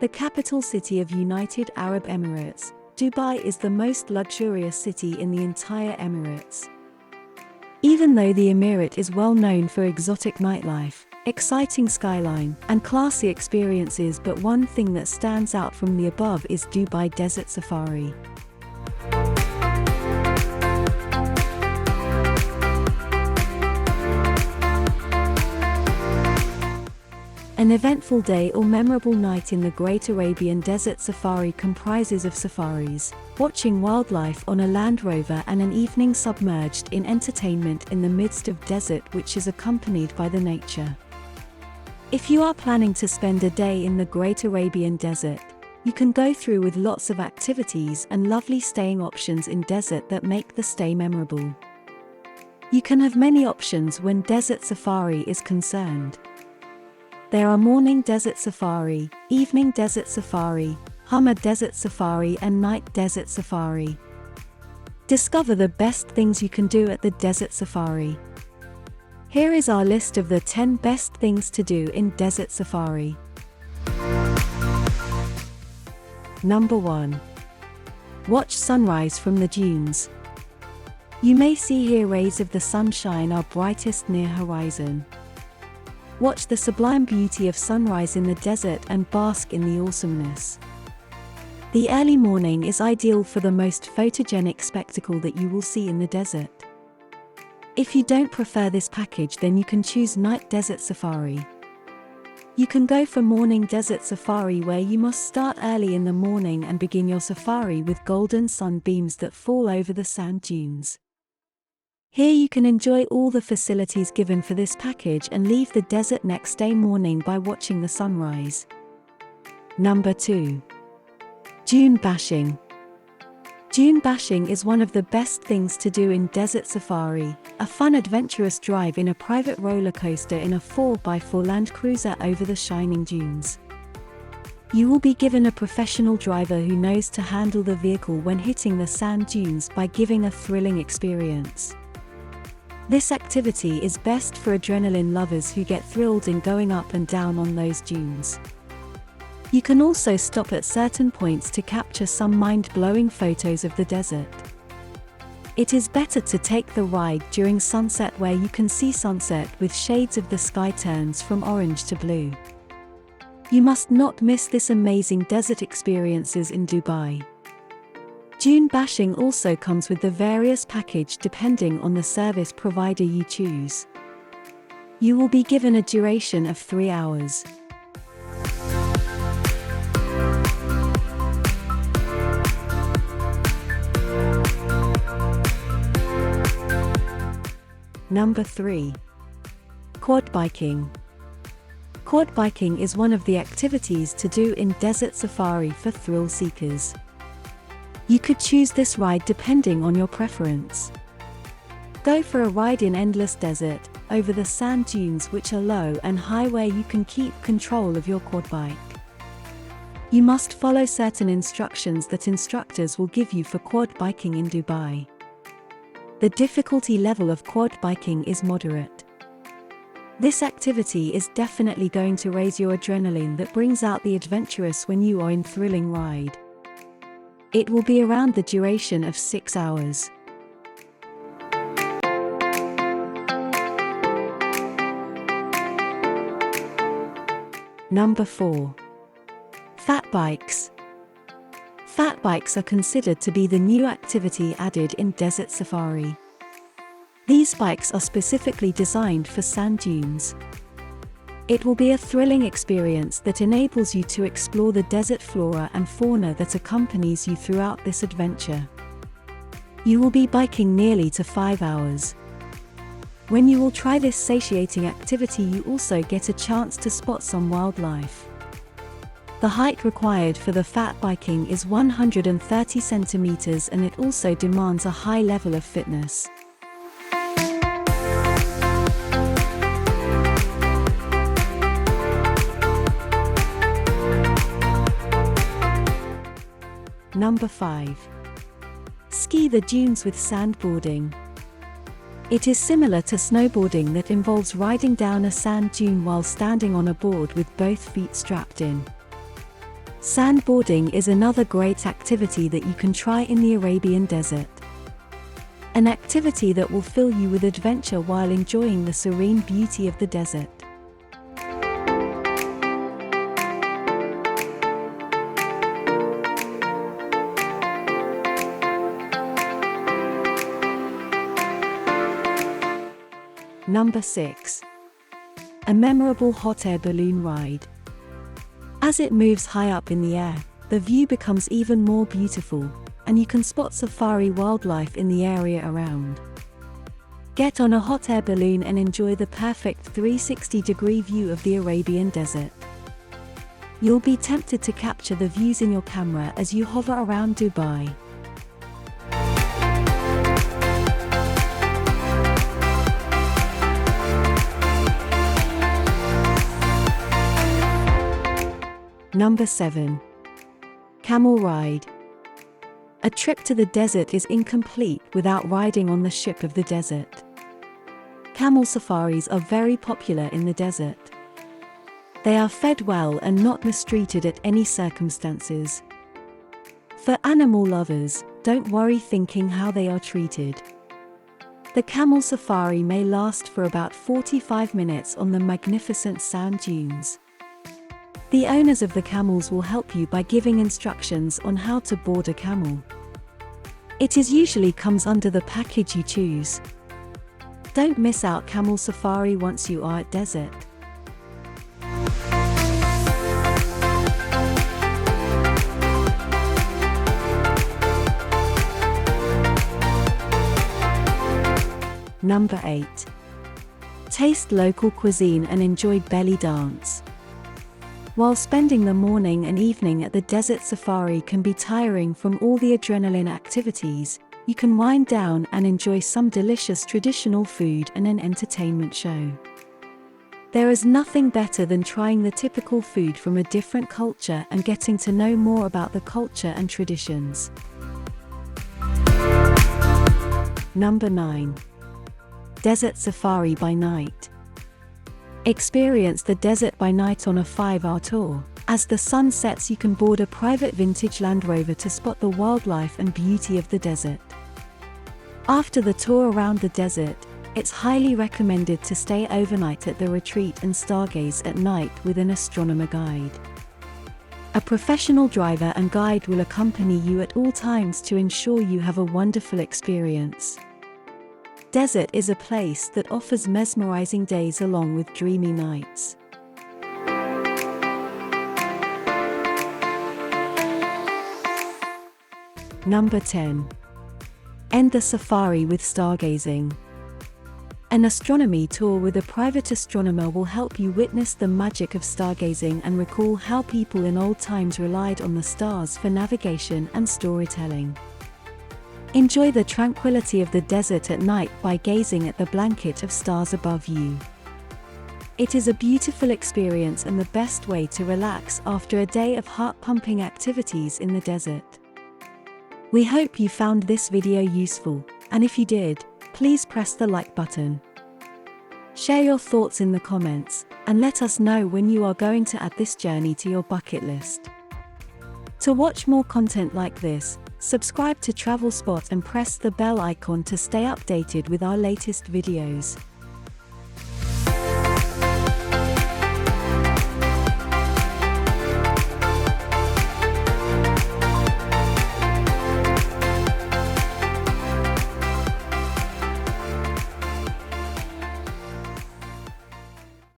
The capital city of United Arab Emirates, Dubai is the most luxurious city in the entire Emirates. Even though the Emirate is well known for exotic nightlife, exciting skyline, and classy experiences, but one thing that stands out from the above is Dubai Desert Safari. An eventful day or memorable night in the Great Arabian Desert Safari comprises of safaris, watching wildlife on a Land Rover, and an evening submerged in entertainment in the midst of desert, which is accompanied by the nature. If you are planning to spend a day in the Great Arabian Desert, you can go through with lots of activities and lovely staying options in desert that make the stay memorable. You can have many options when Desert Safari is concerned. There are morning desert safari, evening desert safari, Hummer desert safari, and night desert safari. Discover the best things you can do at the desert safari. Here is our list of the 10 best things to do in desert safari. Number 1. Watch sunrise from the dunes. You may see here rays of the sunshine are brightest near horizon. Watch the sublime beauty of sunrise in the desert and bask in the awesomeness. The early morning is ideal for the most photogenic spectacle that you will see in the desert. If you don't prefer this package, then you can choose night desert safari. You can go for morning desert safari, where you must start early in the morning and begin your safari with golden sunbeams that fall over the sand dunes. Here you can enjoy all the facilities given for this package and leave the desert next day morning by watching the sunrise. Number 2. Dune bashing. Dune bashing is one of the best things to do in Desert Safari, a fun adventurous drive in a private roller coaster in a 4x4 Land Cruiser over the shining dunes. You will be given a professional driver who knows to handle the vehicle when hitting the sand dunes by giving a thrilling experience. This activity is best for adrenaline lovers who get thrilled in going up and down on those dunes. You can also stop at certain points to capture some mind-blowing photos of the desert. It is better to take the ride during sunset, where you can see sunset with shades of the sky turns from orange to blue. You must not miss this amazing desert experiences in Dubai. Dune bashing also comes with the various package depending on the service provider you choose. You will be given a duration of 3 hours. Number 3. Quad biking. Quad biking is one of the activities to do in Desert Safari for thrill seekers. You could choose this ride depending on your preference. Go for a ride in endless desert, over the sand dunes which are low and high, where you can keep control of your quad bike. You must follow certain instructions that instructors will give you for quad biking in Dubai. The difficulty level of quad biking is moderate. This activity is definitely going to raise your adrenaline that brings out the adventurous when you are in thrilling ride. It will be around the duration of 6 hours. Number 4. Fat bikes. Fat bikes are considered to be the new activity added in Desert Safari. These bikes are specifically designed for sand dunes. It will be a thrilling experience that enables you to explore the desert flora and fauna that accompanies you throughout this adventure. You will be biking nearly to 5 hours. When you will try this satiating activity, you also get a chance to spot some wildlife. The height required for the fat biking is 130 centimeters, and it also demands a high level of fitness. Number 5. Ski the dunes with sandboarding. It is similar to snowboarding that involves riding down a sand dune while standing on a board with both feet strapped in. Sandboarding is another great activity that you can try in the Arabian desert. An activity that will fill you with adventure while enjoying the serene beauty of the desert. Number 6. A memorable hot air balloon ride. As it moves high up in the air, the view becomes even more beautiful, and you can spot safari wildlife in the area around. Get on a hot air balloon and enjoy the perfect 360-degree view of the Arabian desert. You'll be tempted to capture the views in your camera as you hover around Dubai. Number 7. Camel ride. A trip to the desert is incomplete without riding on the ship of the desert. Camel safaris are very popular in the desert. They are fed well and not mistreated at any circumstances. For animal lovers, don't worry thinking how they are treated. The camel safari may last for about 45 minutes on the magnificent sand dunes. The owners of the camels will help you by giving instructions on how to board a camel. It usually comes under the package you choose. Don't miss out camel safari once you are at desert. Number 8. Taste local cuisine and enjoy belly dance. While spending the morning and evening at the desert safari can be tiring from all the adrenaline activities, you can wind down and enjoy some delicious traditional food and an entertainment show. There is nothing better than trying the typical food from a different culture and getting to know more about the culture and traditions. Number 9. Desert safari by night. Experience the desert by night on a 5-hour tour. As the sun sets, you can board a private vintage Land Rover to spot the wildlife and beauty of the desert. After the tour around the desert, it's highly recommended to stay overnight at the retreat and stargaze at night with an astronomer guide. A professional driver and guide will accompany you at all times to ensure you have a wonderful experience. Desert is a place that offers mesmerizing days along with dreamy nights. Number 10. End the safari with stargazing. An astronomy tour with a private astronomer will help you witness the magic of stargazing and recall how people in old times relied on the stars for navigation and storytelling. Enjoy the tranquility of the desert at night by gazing at the blanket of stars above you. It is a beautiful experience and the best way to relax after a day of heart-pumping activities in the desert. We hope you found this video useful, and if you did, please press the like button. Share your thoughts in the comments, and let us know when you are going to add this journey to your bucket list. To watch more content like this, subscribe to Travel Spot and press the bell icon to stay updated with our latest videos.